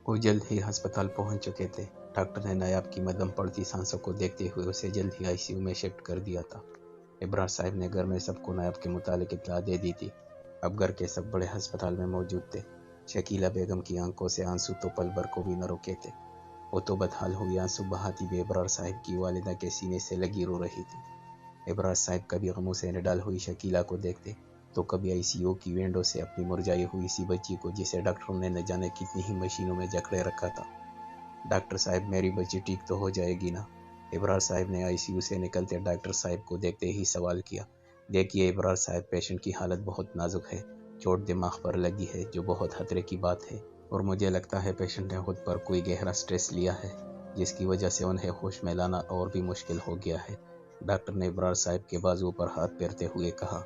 वो जल्द ही अस्पताल पहुंच चुके थे। डॉक्टर ने नायाब की मध्यम पड़ती सांसों को देखते हुए उसे जल्द ही आईसीयू में शिफ्ट कर दिया था। इब्रार साहब ने घर में सबको नायाब के मुतालिक इत्तला दे दी थी। अब घर के सब बड़े अस्पताल में मौजूद थे। शकीला बेगम की आंखों से आंसू तो पल भर को भी न रुके थे। वो तो बदहाल हुई आंसू बहाती हुई इब्रार साहब की वालिदा के सीने से लगी रो रही थी। इब्रार साहब कभी गमों से निडाल हुई शकीला को देखते तो कभी आईसीयू की विंडो से अपनी मुरझाई हुई सी बच्ची को, जिसे डॉक्टरों ने न जाने कितनी ही मशीनों में जकड़े रखा था। डॉक्टर साहब, मेरी बच्ची ठीक तो हो जाएगी ना? इब्रार साहब ने आईसीयू से निकलते डॉक्टर साहब को देखते ही सवाल किया। देखिए इब्रार साहब, पेशेंट की हालत बहुत नाजुक है। चोट दिमाग पर लगी है, जो बहुत खतरे की बात है, और मुझे लगता है पेशेंट ने खुद पर कोई गहरा स्ट्रेस लिया है, जिसकी वजह से उन्हें होश में लाना और भी मुश्किल हो गया है। डॉक्टर ने इब्रार साहब के बाजू पर हाथ फेरते हुए कहा।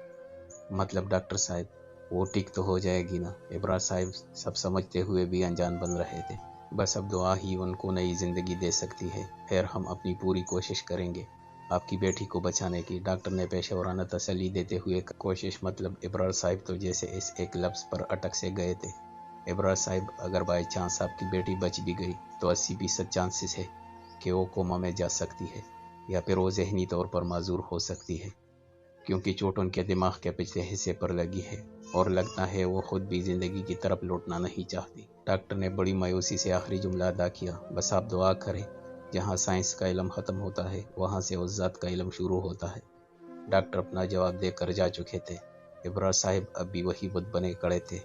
मतलब डॉक्टर साहब, वो ठीक तो हो जाएगी ना? इब्रार साहब सब समझते हुए भी अनजान बन रहे थे। बस अब दुआ ही उनको नई जिंदगी दे सकती है। खैर, हम अपनी पूरी कोशिश करेंगे आपकी बेटी को बचाने की। डॉक्टर ने पेशेवराना तसल्ली देते हुए कोशिश मतलब इब्रार साहब तो जैसे इस एक लफ्ज़ पर अटक से गए थे। इब्रार साहब, अगर बाई चांस आपकी बेटी बच भी गई तो 80% चांसेस है कि वो कोमा में जा सकती है, या फिर वो जहनी तौर पर माजूर हो सकती है, क्योंकि चोट उनके दिमाग के पिछले हिस्से पर लगी है और लगता है वो खुद भी जिंदगी की तरफ लौटना नहीं चाहती। डॉक्टर ने बड़ी मायूसी से आखिरी जुमला अदा किया। बस आप दुआ करें, जहाँ साइंस का इल्म ख़त्म होता है वहाँ से उस ज़ात का इल्म शुरू होता है। डॉक्टर अपना जवाब देकर जा चुके थे। इब्रार साहब अब भी वही बुत बने खड़े थे।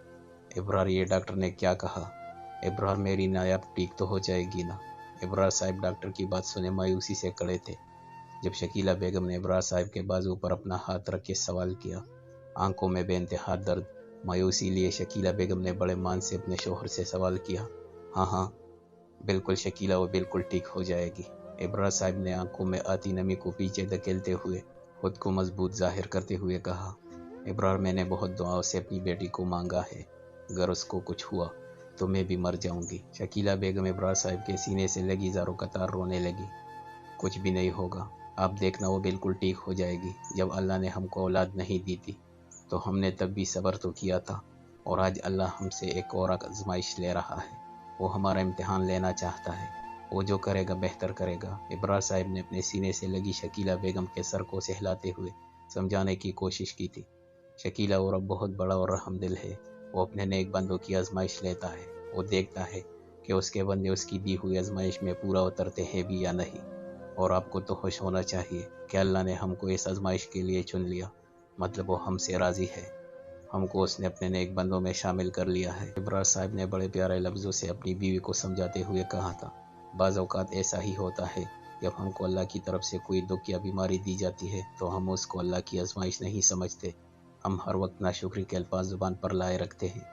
इब्रार, ये डॉक्टर ने क्या कहा? इब्रार, मेरी नायाब ठीक तो हो जाएगी ना? इब्रार साहब डॉक्टर की बात सुने मायूसी से खड़े थे। जब शकीला बेगम ने इब्रार साहब के बाजू पर अपना हाथ रख के सवाल किया, आंखों में बेइंतहा दर्द, मायूसी लिए शकीला बेगम ने बड़े मान से अपने शोहर से सवाल किया। हाँ हाँ बिल्कुल शकीला, वो बिल्कुल ठीक हो जाएगी। इब्रार साहब ने आंखों में आती नमी को पीछे धकेलते हुए खुद को मजबूत जाहिर करते हुए कहा। इब्रार, मैंने बहुत दुआओं से अपनी बेटी को मांगा है, अगर उसको कुछ हुआ तो मैं भी मर जाऊंगी। शकीला बेगम इब्रार साहब के सीने से लगी ज़ारों कतार रोने लगी। कुछ भी नहीं होगा, आप देखना, वो बिल्कुल ठीक हो जाएगी। जब अल्लाह ने हमको औलाद नहीं दी थी तो हमने तब भी सब्र तो किया था, और आज अल्लाह हमसे एक और आजमाइश ले रहा है। वो हमारा इम्तिहान लेना चाहता है। वो जो करेगा बेहतर करेगा। इब्रार साहब ने अपने सीने से लगी शकीला बेगम के सर को सहलाते हुए समझाने की कोशिश की थी। शकीला और अब बहुत बड़ा और रहमदिल है। वो अपने नेक बंदों की आजमाइश लेता है। वो देखता है कि उसके बंदे उसकी दी हुई आजमाइश में पूरा उतरते हैं भी या नहीं। और आपको तो खुश होना चाहिए कि अल्लाह ने हमको इस आजमाइश के लिए चुन लिया। मतलब वो हमसे राज़ी है, हमको उसने अपने नेक बंदों में शामिल कर लिया है। इब्रार साहब ने बड़े प्यारे लफ्ज़ों से अपनी बीवी को समझाते हुए कहा था। बाज़ औक़ात ऐसा ही होता है, जब हमको अल्लाह की तरफ से कोई दुख या बीमारी दी जाती है तो हम उसको अल्लाह की आजमाइश नहीं समझते। हम हर वक्त नाशुक्री के अल्फाज ज़ुबान पर लाए रखते हैं।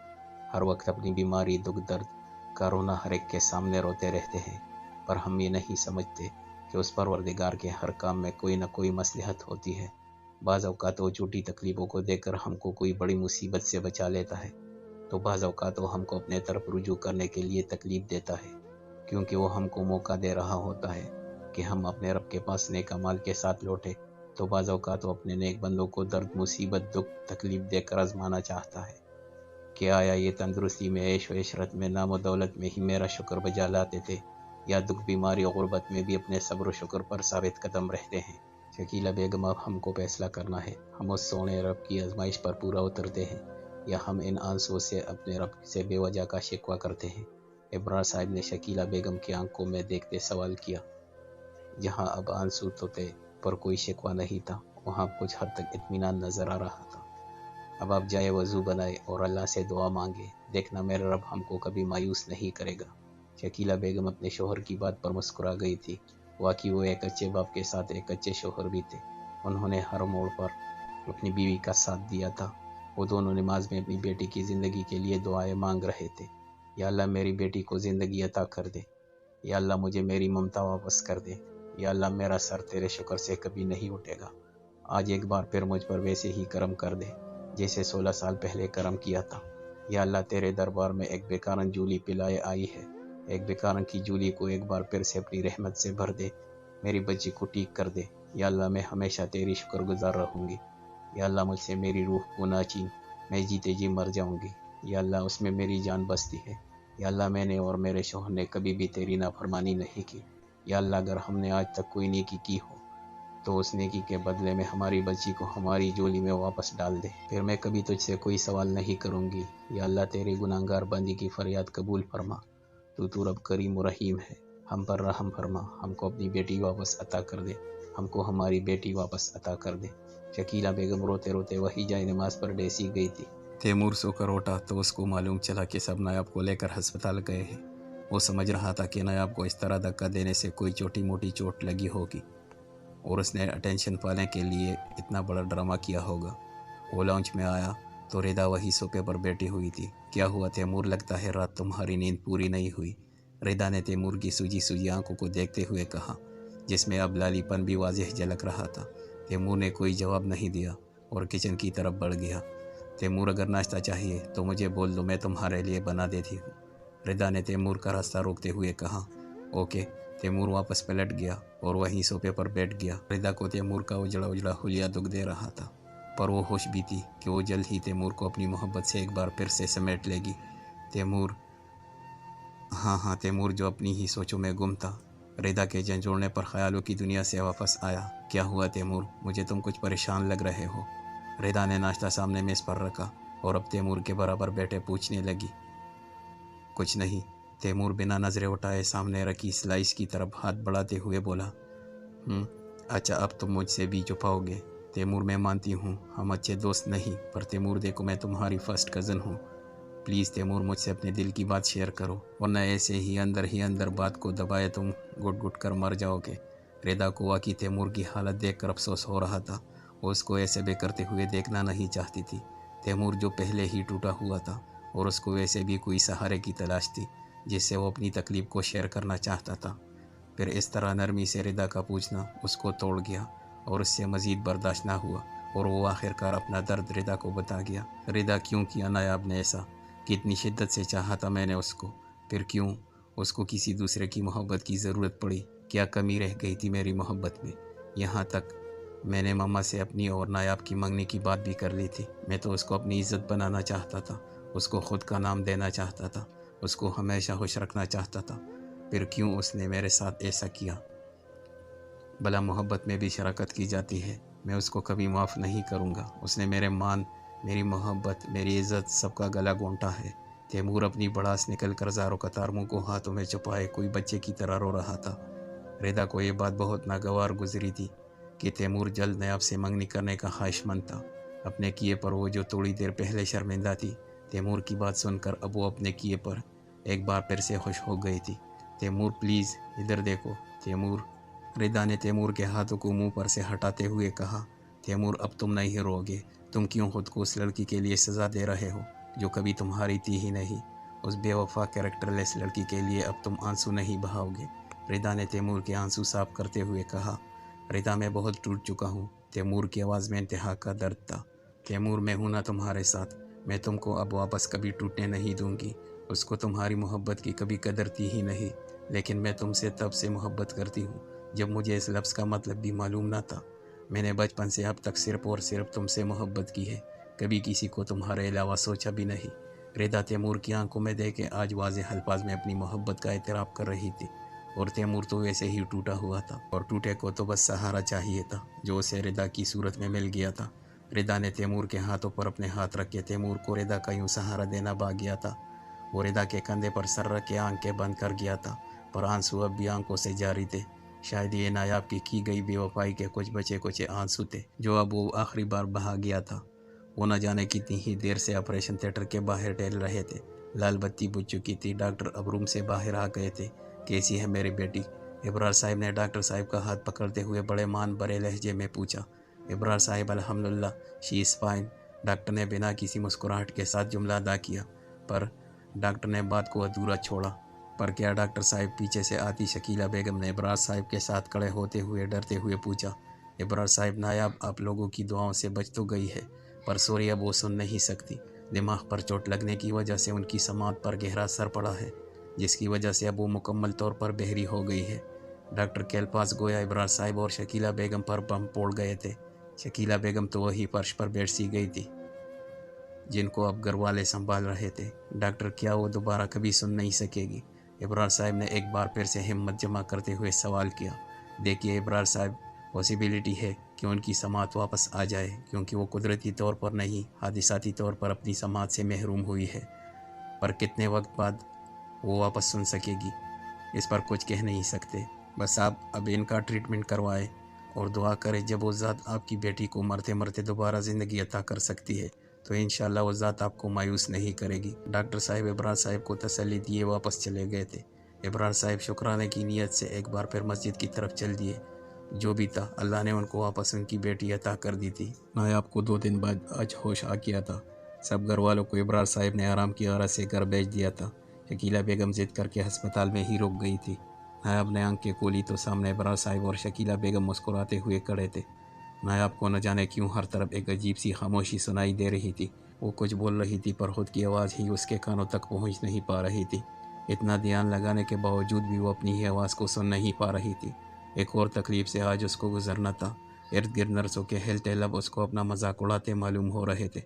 हर वक्त अपनी बीमारी, दुख, दर्द का रोना हर एक के सामने रोते रहते हैं, पर हम ये नहीं समझते कि उस परवरदिगार के हर काम में कोई न कोई मसलहत होती है। बाज़ औक़ात वो छोटी तकलीफ़ों को देखकर हमको कोई बड़ी मुसीबत से बचा लेता है, तो बाज़ औक़ात वो हमको अपने तरफ रुजू करने के लिए तकलीफ़ देता है, क्योंकि वो हमको मौका दे रहा होता है कि हम अपने रब के पास नेक अमाल के साथ लौटें। तो बाज़ औक़ात वो अपने नेक बंदों को दर्द, मुसीबत, दुख, तकलीफ़ देकर आज़माना चाहता है कि आया ये तंदुरुस्ती में, ऐश व इशरत में, नाम व दौलत में ही मेरा शुक्र बजा लाते थे, या दुख, बीमारी और गुर्बत में भी अपने सब्र शुक्र पर साबित कदम रहते हैं। शकीला बेगम, अब हमको फैसला करना है, हम उस सोने रब की आजमाइश पर पूरा उतरते हैं या हम इन आंसुओं से अपने रब से बेवजह का शिकवा करते हैं। इब्रार साहब ने शकीला बेगम की आंखों में देखते सवाल किया। जहाँ अब आंसू तो थे पर कोई शिकवा नहीं था, वहाँ कुछ हद तक इत्मीनान नजर आ रहा था। अब आप जाए, वजू बनाए और अल्लाह से दुआ मांगे। देखना मेरा रब हमको कभी मायूस नहीं करेगा। शकीला बेगम अपने शोहर की बात पर मुस्कुरा गई थी। वाकई वो एक अच्छे बाप के साथ एक अच्छे शोहर भी थे। उन्होंने हर मोड़ पर अपनी बीवी का साथ दिया था। वो दोनों नमाज में अपनी बेटी की ज़िंदगी के लिए दुआएं मांग रहे थे। या अल्लाह मेरी बेटी को ज़िंदगी अता कर दे, या अल्लाह मुझे मेरी ममता वापस कर दे, या अल्लाह मेरा सर तेरे शुक्र से कभी नहीं उठेगा। आज एक बार फिर मुझ पर वैसे ही करम कर दे जैसे 16 साल पहले करम किया था। या अल्लाह तेरे दरबार में एक बेकारन जूली पिलाए आई है, एक बेकारन की जूली को एक बार फिर से अपनी रहमत से भर दे, मेरी बच्ची को ठीक कर दे। या अल्लाह मैं हमेशा तेरी शुक्रगुजार रहूँगी। या अल्लाह मुझसे मेरी रूह को ना छीन, मैं जीते जी मर जाऊँगी। या अल्लाह उसमें मेरी जान बसती है, یا اللہ मैंने और मेरे शौहर ने कभी भी तेरी नाफरमानी नहीं की। या अल्लाह अगर हमने आज तक कोई नेकी की हो तो उस नेकी के बदले में हमारी बच्ची को हमारी झोली में वापस डाल दे, फिर मैं कभी तुझसे कोई सवाल नहीं करूँगी। या अल्लाह तेरी गुनाहगार बंदी की फरियाद कबूल फरमा, तू रब करीम व रहीम है, हम पर रहम फरमा, हमको अपनी बेटी वापस अता कर दे, हमको हमारी बेटी वापस अता कर दे। शकीला बेगम रोते रोते वही जाए नमाज पर डेसी गई थी। तैमूर सोकर उठा तो उसको मालूम चला कि सब नायाब को लेकर अस्पताल गए हैं। वो समझ रहा था कि नायाब को इस तरह धक्का देने से कोई छोटी मोटी चोट लगी होगी और उसने अटेंशन पाने के लिए इतना बड़ा ड्रामा किया होगा। वो लॉन्च में आया तो रिदा वही सोफे पर बैठी हुई थी। क्या हुआ तैमूर, लगता है रात तुम्हारी नींद पूरी नहीं हुई। रिदा ने तैमूर की सूजी सूजी आंखों को देखते हुए कहा, जिसमें अब लालीपन भी वाज़ेह झलक रहा था। तैमूर ने कोई जवाब नहीं दिया और किचन की तरफ बढ़ गया। तैमूर, अगर नाश्ता चाहिए तो मुझे बोल दो, मैं तुम्हारे लिए बना देती हूँ। रिदा ने तैमूर का रास्ता रोकते हुए कहा। ओके। तैमूर वापस पलट गया और वहीं सोफे पर बैठ गया। रिदा को तैमूर का उजड़ा उजड़ा हुलिया दुख दे रहा था, पर वो होश भी थी कि वो जल्द ही तैमूर को अपनी मोहब्बत से एक बार फिर से समेट लेगी। तैमूर, हाँ तैमूर जो अपनी ही सोचों में गुम था, रिदा के झंझोड़ने पर ख्यालों की दुनिया से वापस आया। क्या हुआ तैमूर, मुझे तुम कुछ परेशान लग रहे हो। रिदा ने नाश्ता सामने मेज़ पर रखा और अब तैमूर के बराबर बैठे पूछने लगी। कुछ नहीं। तैमूर बिना नजरें उठाए सामने रखी स्लाइस की तरफ हाथ बढ़ाते हुए बोला। अच्छा, अब तुम मुझसे भी छुपाओगे। तैमूर, मैं मानती हूँ हम अच्छे दोस्त नहीं, पर तैमूर देखो, मैं तुम्हारी फर्स्ट कज़न हूँ। प्लीज़ तैमूर, मुझसे अपने दिल की बात शेयर करो, वरना ऐसे ही अंदर बात को दबाए तुम घुट घुट कर मर जाओगे। रिदा को वाकई तैमूर की हालत देखकर अफसोस हो रहा था। वो उसको ऐसे बेकरते हुए देखना नहीं चाहती थी। तैमूर जो पहले ही टूटा हुआ था और उसको वैसे भी कोई सहारे की तलाश थी जिससे वो अपनी तकलीफ़ को शेयर करना चाहता था। फिर इस तरह नरमी से रिदा का पूछना उसको तोड़ गया और उससे मज़ीद बर्दाश्त ना हुआ और वो आखिरकार अपना दर्द रिदा को बता गया। रिदा, क्यों किया नायाब ने ऐसा? कितनी शिद्दत से चाहा था मैंने उसको, फिर क्यों उसको किसी दूसरे की मोहब्बत की ज़रूरत पड़ी? क्या कमी रह गई थी मेरी मोहब्बत में? यहाँ तक मैंने मम्मा से अपनी और नायाब की मंगनी की बात भी कर ली थी। मैं तो उसको अपनी इज़्ज़त बनाना चाहता था, उसको ख़ुद का नाम देना चाहता था, उसको हमेशा खुश रखना चाहता था। फिर क्यों उसने मेरे साथ ऐसा किया? भला मोहब्बत में भी शराकत की जाती है। मैं उसको कभी माफ़ नहीं करूँगा। उसने मेरे मान, मेरी मोहब्बत, मेरी इज़्ज़त सबका गला घोंटा है। तैमूर अपनी भड़ास निकल कर ज़ारो कतार मुँह को हाथों में छुपाए कोई बच्चे की तरह रो रहा था। रिदा को ये बात बहुत नागवार गुजरी थी कि तैमूर जल्द नायाब से मंगनी करने का ख्वाहिशमंद था। अपने किए पर वो जो थोड़ी देर पहले शर्मिंदा थी, तैमूर की बात सुनकर अब वो अपने किए पर एक बार फिर से खुश हो गई थी। तैमूर, प्लीज़ इधर देखो। तैमूर, रिदा ने तैमूर के हाथों को मुंह पर से हटाते हुए कहा। तैमूर, अब तुम नहीं रोगे। तुम क्यों खुद को उस लड़की के लिए सज़ा दे रहे हो जो कभी तुम्हारी थी ही नहीं? उस बेवफा कैरेक्टरलेस लड़की के लिए अब तुम आंसू नहीं बहाओगे। रिदा ने तैमूर के आंसू साफ करते हुए कहा। रिदा, मैं बहुत टूट चुका हूँ। तैमूर की आवाज़ में इंतहा का दर्द था। तैमूर, मैं हूँ ना तुम्हारे साथ। मैं तुमको अब वापस कभी टूटने नहीं दूंगी। उसको तुम्हारी मोहब्बत की कभी कदर थी ही नहीं, लेकिन मैं तुमसे तब से मोहब्बत करती हूँ जब मुझे इस लफ्ज़ का मतलब भी मालूम ना था। मैंने बचपन से अब तक सिर्फ़ और सिर्फ तुमसे मोहब्बत की है, कभी किसी को तुम्हारे अलावा सोचा भी नहीं। रिदा तैमूर की आंखों में देख के आज वाज़ेह अल्फाज में अपनी मोहब्बत का एतराफ़ कर रही थी। और तैमूर तो वैसे ही टूटा हुआ था और टूटे को तो बस सहारा चाहिए था जो उसे रिदा की सूरत में मिल गया था। रिदा ने तैमूर के हाथों पर अपने हाथ रख के तैमूर को रिदा का यूँ सहारा देना भाग गया था। वो रिदा के कंधे पर सर रख के आंखें बंद कर गया था, पर आंसू अब भी आंखों से जारी थे। शायद ये नायाब की गई बेवफाई के कुछ बचे कुछ आंसू थे जो अब वो आखिरी बार बहा गया था। वो न जाने कितनी ही देर से ऑपरेशन थिएटर के बाहर टहल रहे थे। लाल बत्ती बुझ चुकी थी। डॉक्टर अब रूम से बाहर आ गए थे। कैसी है मेरी बेटी? इब्रार साहब ने डॉक्टर साहब का हाथ पकड़ते हुए बड़े मान भरे लहजे में पूछा। इब्रार साहब, अल्हम्दुलिल्लाह, शी इज़ फाइन। डॉक्टर ने बिना किसी मुस्कुराहट के साथ जुमला अदा किया, पर डॉक्टर ने बात को अधूरा छोड़ा। पर क्या डॉक्टर साहब? पीछे से आती शकीला बेगम ने इब्रार साहब के साथ खड़े होते हुए डरते हुए पूछा। इब्रार साहब, नायाब आप लोगों की दुआओं से बच तो गई है, पर सॉरी अब वो सुन नहीं सकती। दिमाग पर चोट लगने की वजह से उनकी समात पर गहरा असर पड़ा है, जिसकी वजह से अब वो मुकम्मल तौर पर बहरी हो गई है। डॉक्टर के अल्फाज गोया इब्रार साहब और शकीला बेगम पर बम फोड़ गए थे। शकीला बेगम तो वही फर्श पर बैठ सी गई थी। जिनको अब घर वाले संभाल रहे थे। डॉक्टर क्या वो दोबारा कभी सुन नहीं सकेगी? इब्रार साहब ने एक बार फिर से हिम्मत जमा करते हुए सवाल किया। देखिए इब्रार साहब, पॉसिबिलिटी है कि उनकी समाअत वापस आ जाए, क्योंकि वो कुदरती तौर पर नहीं, हादिसाती तौर पर अपनी समाअत से महरूम हुई है। पर कितने वक्त बाद वो वापस सुन सकेगी, इस पर कुछ कह नहीं सकते। बस आप अब इनका ट्रीटमेंट करवाएं और दुआ करें जब वो ज़ात आपकी बेटी को मरते मरते दोबारा ज़िंदगी अता कर सकती है तो इंशाअल्लाह वो ज़ात आपको मायूस नहीं करेगी। डॉक्टर साहब इब्रार साहब को तसल्ली दिए वापस चले गए थे। इब्रार साहब शुक्राने की नीयत से एक बार फिर मस्जिद की तरफ चल दिए। जो भी था, अल्लाह ने उनको वापस उनकी बेटी अता कर दी थी। नायाब को 2 दिन बाद आज होश आ गया था। सब घर वालों को इब्रार साहब ने आराम की गरज से घर भेज दिया था। शकीला बेगम जिद करके अस्पताल में ही रुक गई थी। नायाब ने आंखें खोली तो सामने इब्रार साहब और शकीला बेगम मुस्कुराते हुए खड़े थे। नायाब को न जाने क्यों हर तरफ एक अजीब सी खामोशी सुनाई दे रही थी। वो कुछ बोल रही थी पर खुद की आवाज़ ही उसके कानों तक पहुंच नहीं पा रही थी। इतना ध्यान लगाने के बावजूद भी वो अपनी ही आवाज़ को सुन नहीं पा रही थी। एक और तकलीफ से आज उसको गुजरना था। इर्द गिर्द नर्सों के हिलते लब उसको अपना मजाक उड़ाते मालूम हो रहे थे।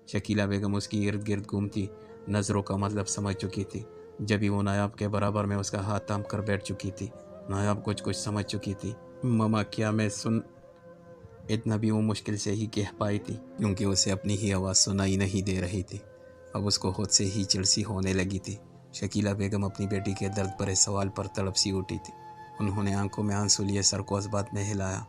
शकीला बेगम उसकी इर्द गिर्द घूमती नज़रों का मतलब समझ चुकी थी। जब भी वो नायाब के बराबर में उसका हाथ थाम कर बैठ चुकी थी। नायाब कुछ समझ चुकी थी। ममा क्या मैं सुन, इतना भी वो मुश्किल से ही कह पाई थी, क्योंकि उसे अपनी ही आवाज़ सुनाई नहीं दे रही थी। अब उसको खुद से ही चिड़सी होने लगी थी। शकीला बेगम अपनी बेटी के दर्द भरे सवाल पर तड़प सी उठी थी। उन्होंने आंखों में आंसू लिए सर को अस्बात में हिलाया।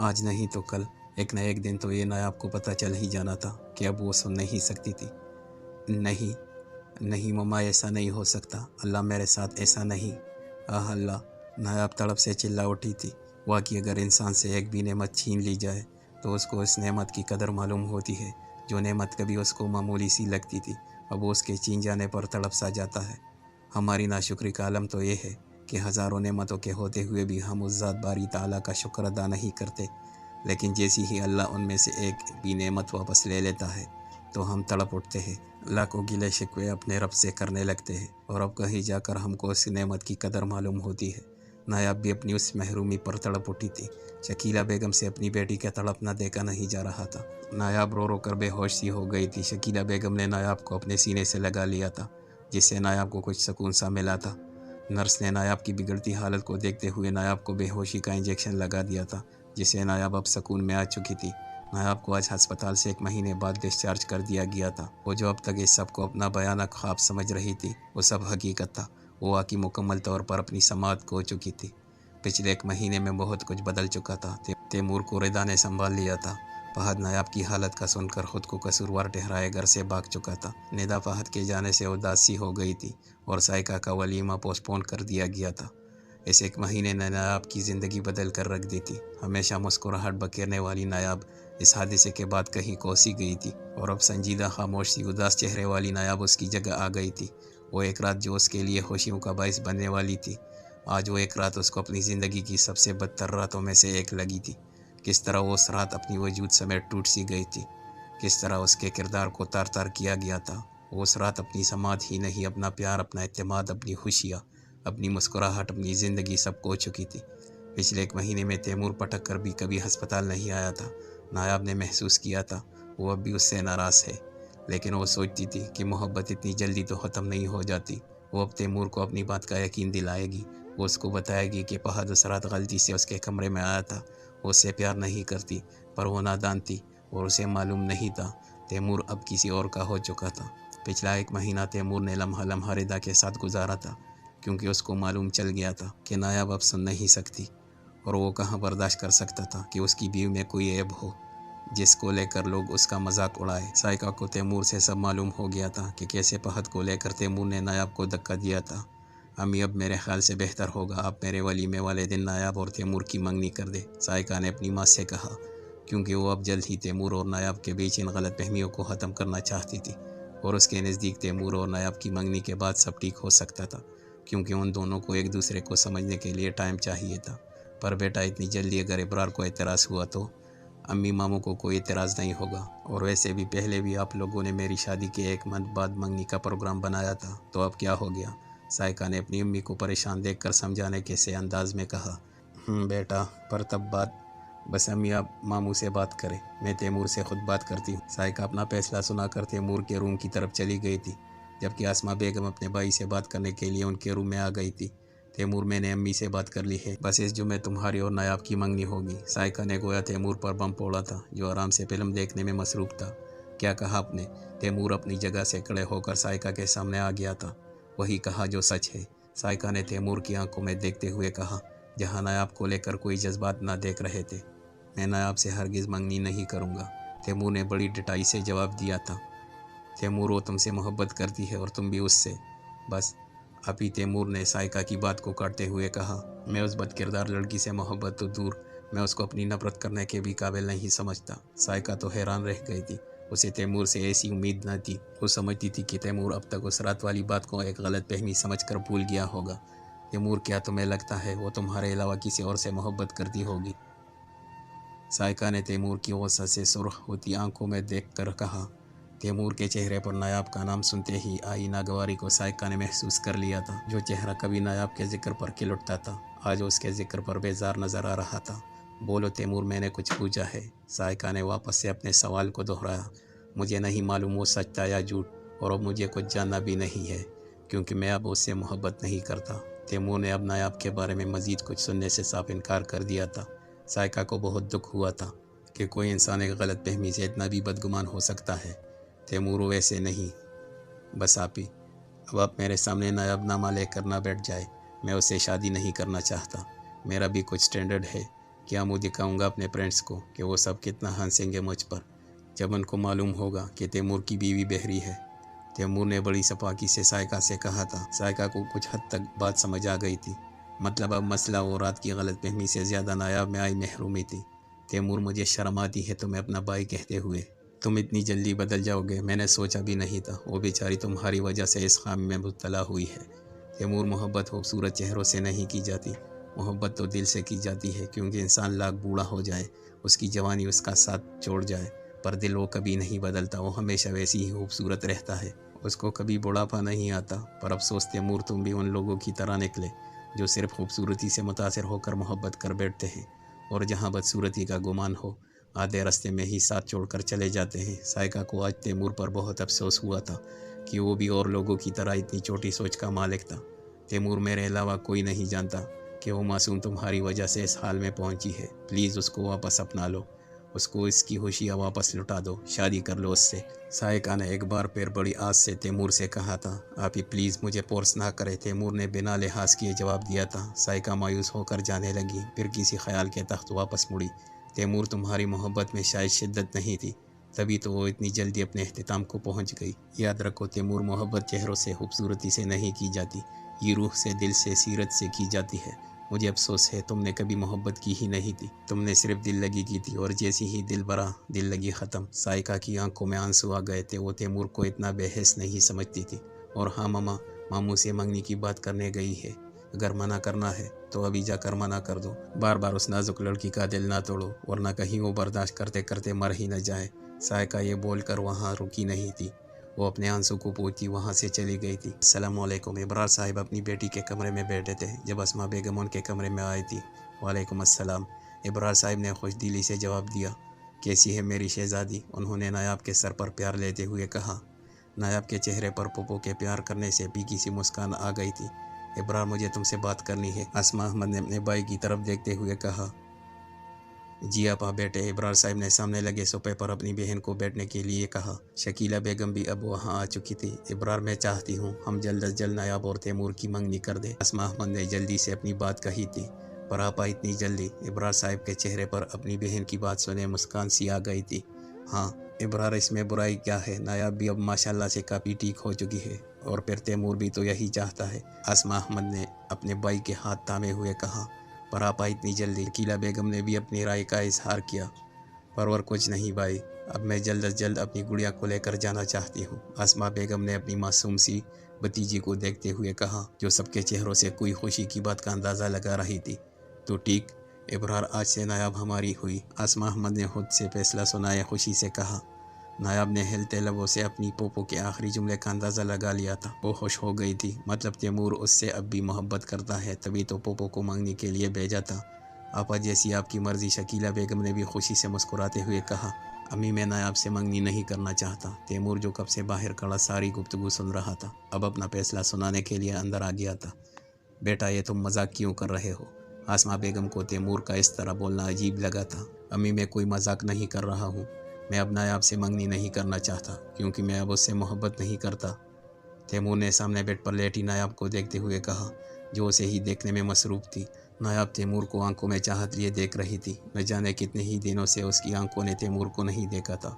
आज नहीं तो कल, एक न एक दिन तो ये नायाब को पता चल ही जाना था कि अब वो सुन नहीं सकती थी। नहीं नहीं मम्मा, ऐसा नहीं हो सकता। अल्लाह मेरे साथ ऐसा नहीं। आह अल्लाह, नायाब तड़प से चिल्ला उठी थी। वाकई अगर इंसान से एक भी नेमत छीन ली जाए तो उसको उस नेमत की कदर मालूम होती है। जो नेमत कभी उसको मामूली सी लगती थी, अब वो उसके छीन जाने पर तड़प सा जाता है। हमारी नाशुक्री का आलम तो ये है कि हज़ारों नेमतों के होते हुए भी हम उस ज़ात बारी ताला का शुक्र अदा नहीं करते। लेकिन जैसी ही अल्लाह उनमें से एक भी नेमत वापस ले लेता है तो हम तड़प उठते हैं। अल्लाह को गिले शिकवे अपने रब से करने लगते हैं, और अब कहीं जाकर हमको उस नेमत की कदर मालूम होती है। नायाब भी अपनी उस महरूमी पर तड़प उठी थी। शकीला बेगम से अपनी बेटी का तड़पना देखा नहीं जा रहा था। नायाब रो रो कर बेहोश सी हो गई थी। शकीला बेगम ने नायाब को अपने सीने से लगा लिया था, जिससे नायाब को कुछ सुकून सा मिला था। नर्स ने नायाब की बिगड़ती हालत को देखते हुए नायाब को बेहोशी का इंजेक्शन लगा दिया था, जिससे नायाब अब सुकून में आ चुकी थी। नायाब को आज अस्पताल से 1 महीने बाद डिस्चार्ज कर दिया गया था। वो जो अब तक इस सब को अपना भयानक ख्वाब समझ रही थी, वो सब हकीकत था। वो आकी मुकम्मल तौर पर अपनी समाअत खो चुकी थी। पिछले 1 महीने में बहुत कुछ बदल चुका था। तैमूर को रिदा ने संभाल लिया था। फहद नायाब की हालत का सुनकर खुद को कसूरवार ठहराए घर से भाग चुका था। निदा फहद के जाने से उदासी हो गई थी और साइका का वलीमा पोस्टपोन कर दिया गया था। इस 1 महीने ने नायाब की ज़िंदगी बदल कर रख दी थी। हमेशा मुस्कुराहट बखेरने वाली नायाब इस हादसे के बाद कहीं कोसी गई थी, और अब संजीदा खामोश सी उदास चेहरे वाली नायाब उसकी जगह आ गई थी। वो एक रात जो उसके लिए खुशियों का बाइस बनने वाली थी, आज वो एक रात उसको अपनी ज़िंदगी की सबसे बदतर रातों में से एक लगी थी। किस तरह वो उस रात अपनी वजूद समेत टूट सी गई थी। किस तरह उसके किरदार को तार तार किया गया था। वो उस रात अपनी समाअत ही नहीं, अपना प्यार, अपना एतमाद, अपनी खुशियाँ, अपनी मुस्कुराहट, अपनी ज़िंदगी सब खो चुकी थी। पिछले 1 महीने में तैमूर पटक कर भी कभी अस्पताल नहीं आया था। नायाब ने महसूस किया था वो अब भी उससे नाराज़ है, लेकिन वो सोचती थी कि मोहब्बत इतनी जल्दी तो ख़त्म नहीं हो जाती। वो अब तैमूर को अपनी बात का यकीन दिलाएगी। वो उसको बताएगी कि फहद उस रात गलती से उसके कमरे में आया था। वो उससे प्यार नहीं करती, पर वो नादान थी और उसे मालूम नहीं था तैमूर अब किसी और का हो चुका था। पिछला 1 महीना तैमूर ने लम्हा लम्हा रिदा के साथ गुजारा था, क्योंकि उसको मालूम चल गया था कि नायाब अब सुन नहीं सकती, और वो कहाँ बर्दाश्त कर सकता था कि उसकी बीवी में कोई ऐब हो जिसको लेकर लोग उसका मजाक उड़ाए। साइका को तैमूर से सब मालूम हो गया था कि कैसे फहद को लेकर तैमूर ने नायाब को धक्का दिया था। अम्मी, अब मेरे ख्याल से बेहतर होगा आप मेरे वलीमे वाले दिन नायाब और तैमूर की मंगनी कर दे, साइका ने अपनी माँ से कहा, क्योंकि वो अब जल्द ही तैमूर और नायाब के बीच इन गलत फहमियों को ख़त्म करना चाहती थी, और उसके नज़दीक तैमूर और नायाब की मंगनी के बाद सब ठीक हो सकता था, क्योंकि उन दोनों को एक दूसरे को समझने के लिए टाइम चाहिए था। पर बेटा, इतनी जल्दी अगर इब्रार को एतराज़ हुआ तो अम्मी मामू को कोई एतराज़ नहीं होगा, और वैसे भी पहले भी आप लोगों ने मेरी शादी के 1 मंथ बाद मंगनी का प्रोग्राम बनाया था, तो अब क्या हो गया? साइका ने अपनी अम्मी को परेशान देखकर समझाने के से अंदाज में कहा। बेटा, पर तब बात بس امی آپ ماموں سے بات کریں، میں تیمور سے خود بات کرتی ہوں۔ سائقہ اپنا فیصلہ سنا کر تیمور کے روم کی طرف چلی گئی تھی، جبکہ اسما بیگم اپنے بھائی سے بات کرنے کے لیے ان کے روم میں آ گئی تھی۔ تیمور، میں نے امی سے بات کر لی ہے، بس اس جمعے تمہاری اور نایاب کی منگنی ہوگی۔ سائقہ نے گویا تیمور پر بم پھوڑا تھا، جو آرام سے فلم دیکھنے میں مصروف تھا۔ کیا کہا آپ نے؟ تیمور اپنی جگہ سے کھڑے ہو کر سائقہ کے سامنے آ گیا تھا۔ وہی کہا جو سچ ہے، سائقہ نے تیمور کی آنکھوں میں دیکھتے ہوئے کہا، جہاں نایاب کو لے کر کوئی جذبات نہ دیکھ رہے تھے۔ میں نایاب سے ہرگز منگنی نہیں کروں گا، تیمور نے بڑی ڈٹائی سے جواب دیا تھا۔ تیمور، وہ تم سے محبت کرتی ہے اور تم بھی اس سے۔ بس ابھی، تیمور نے سائقہ کی بات کو کاٹتے ہوئے کہا، میں اس بد کردار لڑکی سے محبت تو دور، میں اس کو اپنی نفرت کرنے کے بھی قابل نہیں سمجھتا۔ سائقہ تو حیران رہ گئی تھی، اسے تیمور سے ایسی امید نہ تھی۔ وہ سمجھتی تھی کہ تیمور اب تک اس رات والی بات کو ایک غلط فہمی سمجھ کر بھول گیا ہوگا۔ تیمور، کیا تمہیں لگتا ہے وہ تمہارے علاوہ کسی اور سے محبت کرتی ہوگی؟ سائقہ نے تیمور کی غصہ سے سرخ ہوتی آنکھوں میں دیکھ کر کہا۔ تیمور کے چہرے پر نایاب کا نام سنتے ہی آئی ناگواری کو سائقہ نے محسوس کر لیا تھا۔ جو چہرہ کبھی نایاب کے ذکر پر کھل اٹھتا تھا، آج اس کے ذکر پر بیزار نظر آ رہا تھا۔ بولو تیمور، میں نے کچھ پوچھا ہے؟ سائقہ نے واپس سے اپنے سوال کو دہرایا۔ مجھے نہیں معلوم وہ سچ تھا یا جھوٹ، اور اب مجھے کچھ جاننا بھی نہیں ہے، کیونکہ میں اب اس سے محبت نہیں کرتا۔ تیمور نے اب نایاب کے بارے میں مزید کچھ سننے سے صاف انکار کر دیا تھا۔ سائقہ کو بہت دکھ ہوا تھا کہ کوئی انسان ایک غلط فہمی سے اتنا بھی بدگمان ہو سکتا ہے۔ تیمور، ویسے نہیں، بس آپ ہی اب آپ میرے سامنے نایاب نامہ لے کر نہ بیٹھ جائے۔ میں اس سے شادی نہیں کرنا چاہتا۔ میرا بھی کچھ سٹینڈرڈ ہے۔ کیا منہ دکھاؤں گا اپنے فرینڈس کو کہ وہ سب کتنا ہنسیں گے مجھ پر جب ان کو معلوم ہوگا کہ تیمور کی بیوی بحری ہے؟ تیمور نے بڑی صفاقی سے سائقہ سے کہا تھا۔ سائقہ کو کچھ حد تک بات سمجھ آ گئی تھی، مطلب اب مسئلہ وہ رات کی غلط فہمی سے زیادہ نایاب میں آئی محرومی تھی۔ تیمور، مجھے شرم آتی ہے تمہیں اپنا بھائی کہتے ہوئے۔ تم اتنی جلدی بدل جاؤ گے، میں نے سوچا بھی نہیں تھا۔ وہ بیچاری تمہاری وجہ سے اس خامی میں مبتلا ہوئی ہے۔ تیمور، محبت خوبصورت چہروں سے نہیں کی جاتی، محبت تو دل سے کی جاتی ہے، کیونکہ انسان لاکھ بوڑھا ہو جائے، اس کی جوانی اس کا ساتھ چھوڑ جائے، پر دل وہ کبھی نہیں بدلتا، وہ ہمیشہ ویسی ہی خوبصورت رہتا ہے، اس کو کبھی بڑھاپا نہیں آتا۔ پر افسوس تیمور، تم بھی ان لوگوں کی طرح نکلے جو صرف خوبصورتی سے متاثر ہو کر محبت کر بیٹھتے ہیں، اور جہاں بدصورتی کا گمان ہو، آدھے راستے میں ہی ساتھ چھوڑ کر چلے جاتے ہیں۔ سائقہ کو آج تیمور پر بہت افسوس ہوا تھا کہ وہ بھی اور لوگوں کی طرح اتنی چھوٹی سوچ کا مالک تھا۔ تیمور، میرے علاوہ کوئی نہیں جانتا کہ وہ معصوم تمہاری وجہ سے اس حال میں پہنچی ہے۔ پلیز اس کو واپس اپنا لو، اس کو اس کی خوشیاں واپس لٹا دو، شادی کر لو اس سے۔ سائقہ نے ایک بار پھر بڑی آس سے تیمور سے کہا تھا۔ آپ ہی پلیز مجھے فورس نہ کرے، تیمور نے بنا لحاظ کیے جواب دیا تھا۔ سائقہ مایوس ہو کر جانے لگی، پھر کسی خیال کے تحت واپس مڑی۔ تیمور، تمہاری محبت میں شاید شدت نہیں تھی، تبھی تو وہ اتنی جلدی اپنے اختتام کو پہنچ گئی۔ یاد رکھو تیمور، محبت چہروں سے، خوبصورتی سے نہیں کی جاتی، یہ روح سے، دل سے، سیرت سے کی جاتی ہے۔ مجھے افسوس ہے تم نے کبھی محبت کی ہی نہیں تھی، تم نے صرف دل لگی کی تھی، اور جیسی ہی دل بھرا، دل لگی ختم۔ سائقہ کی آنکھوں میں آنسو آ گئے تھے، وہ تیمور کو اتنا بے حس نہیں سمجھتی تھی۔ اور ہاں ماما، ماموں سے منگنی کی بات کرنے گئی ہے، اگر منع کرنا ہے تو ابھی جا کر منع کر دو، بار بار اس نازک لڑکی کا دل نہ توڑو، ورنہ کہیں وہ برداشت کرتے کرتے مر ہی نہ جائے۔ سائقہ یہ بول کر وہاں رکی نہیں تھی، وہ اپنے آنسو کو پوچھتی وہاں سے چلی گئی تھی۔ السلام علیکم۔ ابرار صاحب اپنی بیٹی کے کمرے میں بیٹھے تھے جب اسما بیگم ان کے کمرے میں آئی تھی۔ وعلیکم السلام، ابرار صاحب نے خوش دلی سے جواب دیا۔ کیسی ہے میری شہزادی؟ انہوں نے نایاب کے سر پر پیار لیتے ہوئے کہا۔ نایاب کے چہرے پر پھوپھو کے پیار کرنے سے پھیکی سی مسکان آ گئی تھی۔ ابرار، مجھے تم سے بات کرنی ہے، اسما احمد نے اپنے بھائی کی طرف دیکھتے ہوئے کہا۔ جی آپ بیٹے، ابرار صاحب نے سامنے لگے صوفے پر اپنی بہن کو بیٹھنے کے لیے کہا۔ شکیلہ بیگم بھی اب وہاں آ چکی تھی۔ ابرار، میں چاہتی ہوں ہم جلد از جلد نایاب اور تیمور کی منگنی کر دیں، اسما احمد نے جلدی سے اپنی بات کہی تھی۔ پر آپا اتنی جلدی؟ ابرار صاحب کے چہرے پر اپنی بہن کی بات سنے مسکان سی آ گئی تھی۔ ہاں ابرار، اس میں برائی کیا ہے؟ نایاب بھی اب ماشاءاللہ سے کافی ٹھیک ہو چکی ہے، اور پھر تیمور بھی تو یہی چاہتا ہے، اسما احمد نے اپنے بھائی کے ہاتھ تھامے ہوئے کہا۔ پر آپا اتنی جلدی؟ شکیلہ بیگم نے بھی اپنی رائے کا اظہار کیا۔ پرور کچھ نہیں بھائی، اب میں جلد از جلد اپنی گڑیا کو لے کر جانا چاہتی ہوں، اسما بیگم نے اپنی معصوم سی بھتیجی کو دیکھتے ہوئے کہا، جو سب کے چہروں سے کوئی خوشی کی بات کا اندازہ لگا رہی تھی۔ تو ٹھیک ابرار، آج سے نایاب ہماری ہوئی، اسما احمد نے خود سے فیصلہ سنائے خوشی سے کہا۔ نایاب نے ہلتے لبوں سے اپنی پھوپھو کے آخری جملے کا اندازہ لگا لیا تھا، وہ خوش ہو گئی تھی، مطلب تیمور اس سے اب بھی محبت کرتا ہے، تبھی تو پھوپھو کو منگنی کے لیے بھیجا تھا۔ आपा जैसी आपकी मर्जी। शकीला बेगम ने भी खुशी से मुस्कुराते हुए कहा। अम्मी मैं नायाब से मंगनी नहीं करना चाहता। तैमूर जो कब से बाहर खड़ा सारी गुफ्तगू सुन रहा था अब अपना फैसला सुनाने के लिए अंदर आ गया था। बेटा ये तुम मजाक क्यों कर रहे हो? आसमा बेगम को तैमूर का इस तरह बोलना अजीब लगा था। अम्मी मैं कोई मजाक नहीं कर रहा हूँ। मैं अब नायाब से मंगनी नहीं करना चाहता क्योंकि मैं अब उससे मोहब्बत नहीं करता। तैमूर ने सामने बेड पर लेटी नायाब को देखते हुए कहा, जो उसे ही देखने में मसरूफ़ थी। नायाब तैमूर को आंखों में चाहत लिए देख रही थी। न जाने कितने ही दिनों से उसकी आंखों ने तैमूर को नहीं देखा था,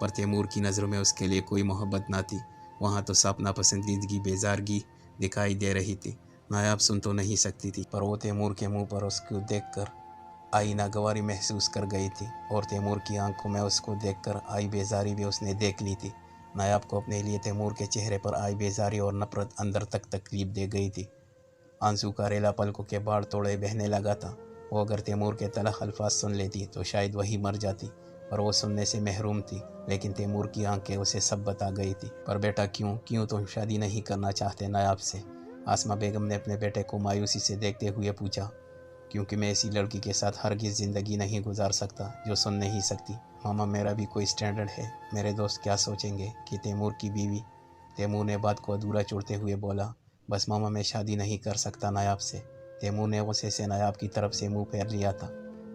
पर तैमूर की नज़रों में उसके लिए कोई मोहब्बत ना थी। वहाँ तो साफ नापसंदीदगी, बेजारगी दिखाई दे रही थी। नायाब सुन तो नहीं सकती थी, पर वो तैमूर के मुंह पर उसको देखकर आई नागवारी महसूस कर गई थी और तैमूर की आंखों में उसको देखकर आई बेजारी भी उसने देख ली थी। नायाब को अपने लिए तैमूर के चेहरे पर आई बेजारी और नफरत अंदर तक तकलीफ दे गई थी। आंसू का रेला पलकों के बाढ़ तोड़े बहने लगा था। वो अगर तैमूर के तलख अल्फाज सुन लेती तो शायद वही मर जाती, पर वो सुनने से महरूम थी। लेकिन तैमूर की आंखें उसे सब बता गई थी। पर बेटा क्यों तुम शादी नहीं करना चाहते नायाब से? आसमा बेगम ने अपने बेटे को मायूसी से देखते हुए पूछा। क्योंकि मैं ऐसी लड़की के साथ हरगिज़ ज़िंदगी नहीं गुजार सकता जो सुन नहीं सकती। मामा मेरा भी कोई स्टैंडर्ड है। मेरे दोस्त क्या सोचेंगे कि तैमूर की बीवी। तैमूर ने बात को अधूरा छोड़ते हुए बोला, बस मामा मैं शादी नहीं कर सकता नायाब से। तैमूर ने गुस्से से नायाब की तरफ से मुंह फेर लिया था।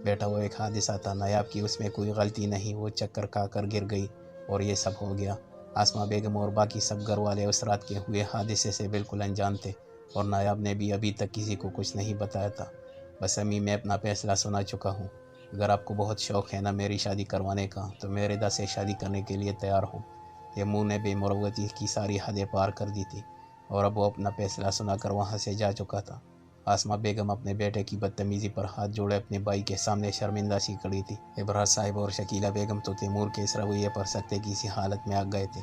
बेटा वो एक हादसा था, नायाब की उसमें कोई गलती नहीं। वो चक्कर खाकर गिर गई और ये सब हो गया। आसमा बेगम और बाकी सब घर वाले उस रात के हुए हादसे से बिल्कुल अनजान थे और नायाब ने भी अभी तक किसी को कुछ नहीं बताया था। बस अम्मी मैं अपना फैसला सुना चुका हूँ। अगर आपको बहुत शौक़ है ना मेरी शादी करवाने का तो मैं रिदा से शादी करने के लिए तैयार हूँ। तैमूर ने बेमुरवती की सारी हदें पार कर दी थी और अब वो अपना फैसला सुनाकर वहाँ से जा चुका था। आसमा बेगम अपने बेटे की बदतमीज़ी पर हाथ जोड़े अपने भाई के सामने शर्मिंदा सी खड़ी थी। इब्रार साहिब और शकीला बेगम तो तैमूर के इस रवैये पर सख्ते की सी हालत में आ गए थे।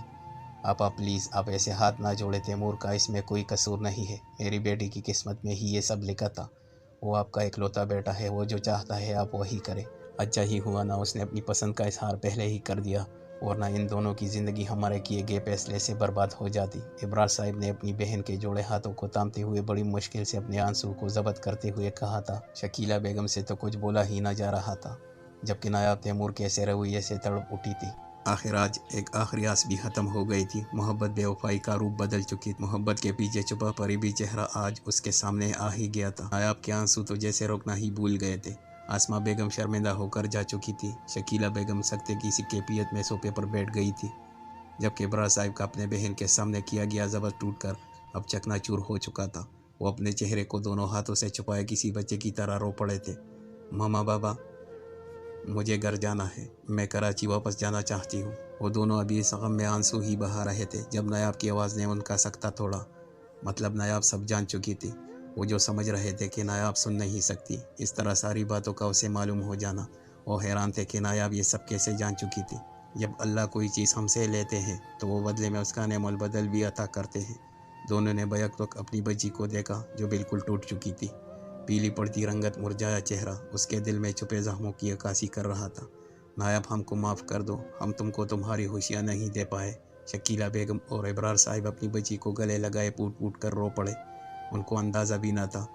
आपा प्लीज़ आप ऐसे हाथ ना जोड़े। तैमूर का इसमें कोई कसूर नहीं है। मेरी बेटी की किस्मत में ही ये सब लिखा था। वो आपका इकलौता बेटा है। वो जो चाहता है आप वही करें। अच्छा ही हुआ ना उसने अपनी पसंद का इजहार पहले ही कर दिया, वरना इन दोनों की ज़िंदगी हमारे किए गए फैसले से बर्बाद हो जाती। इब्रार साहिब ने अपनी बहन के जोड़े हाथों को थामते हुए बड़ी मुश्किल से अपने आंसू को ज़ब्त करते हुए कहा था। शकीला बेगम से तो कुछ बोला ही ना जा रहा था, जबकि नायाब तैमूर के ऐसे रवैये से तड़प उठी थी। आखिर आज एक आखिरी आस भी ख़त्म हो गई थी। मोहब्बत बेवफाई का रूप बदल चुकी। मोहब्बत के पीछे छुपा करीबी चेहरा आज उसके सामने आ ही गया था। नायाब के आंसू तो जैसे रोकना ही भूल गए थे। आसमा बेगम शर्मिंदा होकर जा चुकी थी। शकीला बेगम सख्ते की सी कैफियत में सोफे पर बैठ गई थी, जबकि इब्रार साहिब का अपने बहन के सामने किया गया ज़बत टूटकर अब चकनाचूर हो चुका था। वो अपने चेहरे को दोनों हाथों से छुपाए किसी बच्चे की तरह रो पड़े थे। मामा बाबा मुझे घर जाना है, मैं कराची वापस जाना चाहती हूँ। वो दोनों अभी इस गम में आंसू ही बहा रहे थे जब नायाब की आवाज़ ने उनका सख्ता तोड़ा। मतलब नायाब सब जान चुकी थी। वो जो समझ रहे थे कि नायाब सुन नहीं सकती, इस तरह सारी बातों का उसे मालूम हो जाना। वो हैरान थे कि नायाब ये सब कैसे जान चुकी थी। जब अल्लाह कोई चीज़ हमसे लेते हैं तो वो बदले में उसका नेमोल बदल भी अता करते हैं। दोनों ने बैक वक्त अपनी बच्ची को देखा जो बिल्कुल टूट चुकी थी। पीली पड़ती रंगत, मुरझाया चेहरा उसके दिल में छुपे जख्मों की अक्कासी कर रहा था। नायाब हमको माफ़ कर दो, हम तुमको तुम्हारी खुशियाँ नहीं दे पाए। शकीला बेगम और इब्रार साहिब अपनी बच्ची को गले लगाए पूट पूट कर रो पड़े। उनको अंदाज़ा भी न था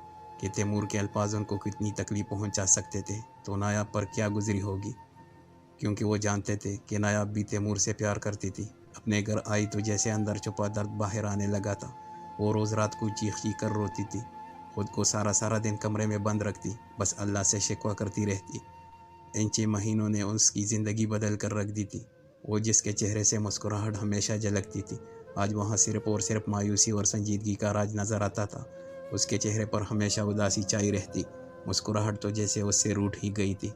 कि तैमूर के अल्फाज उनको कितनी तकलीफ़ पहुंचा सकते थे, तो नायाब पर क्या गुजरी होगी, क्योंकि वो जानते थे कि नायाब भी तैमूर से प्यार करती थी। अपने घर आई तो जैसे अंदर छुपा दर्द बाहर आने लगा था। वो रोज़ रात को चीख चीख कर रोती थी, खुद को सारा दिन कमरे में बंद रखती, बस अल्लाह से शिकवा करती रहती। इन 6 महीनों ने उसकी ज़िंदगी बदल कर रख दी थी। वो जिसके चेहरे से मुस्कुराहट हमेशा झलकती थी, आज वहाँ सिर्फ और सिर्फ मायूसी और संजीदगी का राज नज़र आता था। उसके चेहरे पर हमेशा उदासी छाई रहती। मुस्कुराहट तो जैसे उससे रूठ ही गई थी।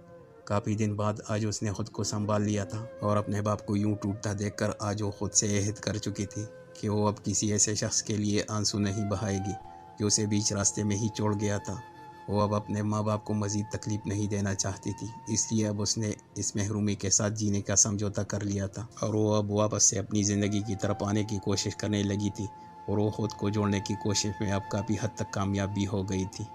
काफ़ी दिन बाद आज उसने खुद को संभाल लिया था और अपने बाप को यूं टूटता देखकर आज वो खुद से अहद कर चुकी थी कि वो अब किसी ऐसे शख्स के लिए आंसू नहीं बहाएगी जो उसे बीच रास्ते में ही छोड़ गया था। वो अब अपने माँ बाप को मज़ीद तकलीफ़ नहीं देना चाहती थी, इसलिए अब उसने इस महरूमी के साथ जीने का समझौता कर लिया था और वो अब वापस से अपनी ज़िंदगी की तरफ आने की कोशिश करने लगी थी और वो खुद को जोड़ने की कोशिश में अब काफ़ी हद तक कामयाब भी हो गई थी।